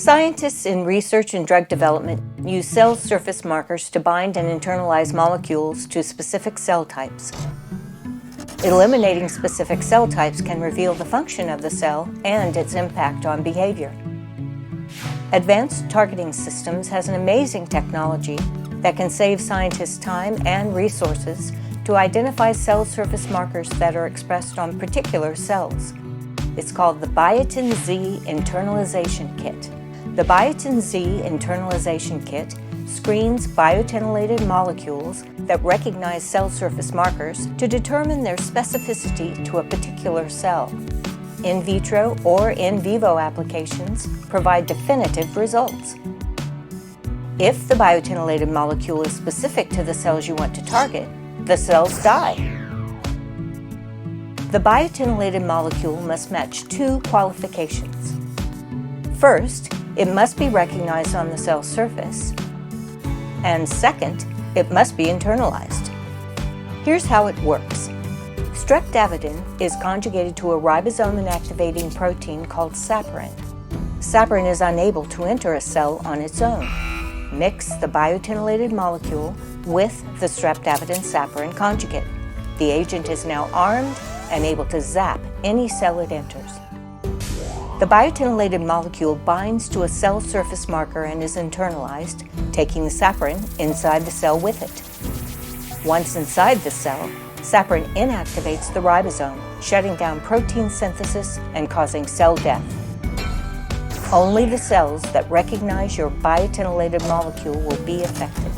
Scientists in research and drug development use cell surface markers to bind and internalize molecules to specific cell types. Eliminating specific cell types can reveal the function of the cell and its impact on behavior. Advanced Targeting Systems has an amazing technology that can save scientists time and resources to identify cell surface markers that are expressed on particular cells. It's called the Biotin-Z Internalization Kit. The Biotin-Z Internalization Kit screens biotinylated molecules that recognize cell surface markers to determine their specificity to a particular cell. In vitro or in vivo applications provide definitive results. If the biotinylated molecule is specific to the cells you want to target, the cells die. The biotinylated molecule must match two qualifications. First, it must be recognized on the cell surface, and second, it must be internalized. Here's how it works. Streptavidin is conjugated to a ribosome-activating protein called saccharin. Saccharin is unable to enter a cell on its own. Mix the biotinylated molecule with the streptavidin-saccharin conjugate. The agent is now armed and able to zap any cell it enters. The biotinylated molecule binds to a cell surface marker and is internalized, taking the saccharin inside the cell with it. Once inside the cell, saccharin inactivates the ribosome, shutting down protein synthesis and causing cell death. Only the cells that recognize your biotinylated molecule will be affected.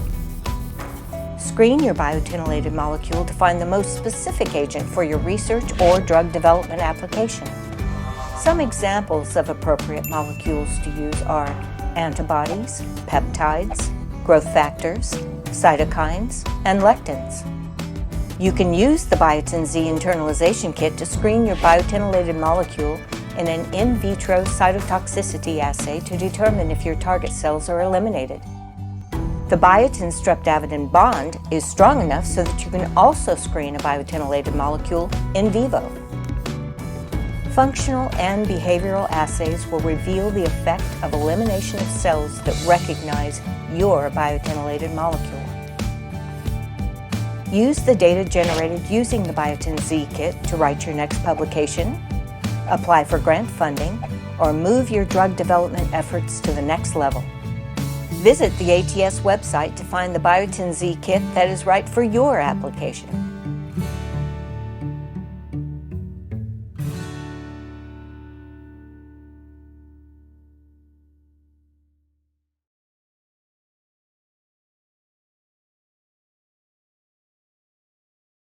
Screen your biotinylated molecule to find the most specific agent for your research or drug development application. Some examples of appropriate molecules to use are antibodies, peptides, growth factors, cytokines, and lectins. You can use the Biotin-Z Internalization Kit to screen your biotinylated molecule in an in vitro cytotoxicity assay to determine if your target cells are eliminated. The biotin-streptavidin bond is strong enough so that you can also screen a biotinylated molecule in vivo. Functional and behavioral assays will reveal the effect of elimination of cells that recognize your biotinylated molecule. Use the data generated using the Biotin-Z Kit to write your next publication, apply for grant funding, or move your drug development efforts to the next level. Visit the ATS website to find the Biotin-Z Kit that is right for your application.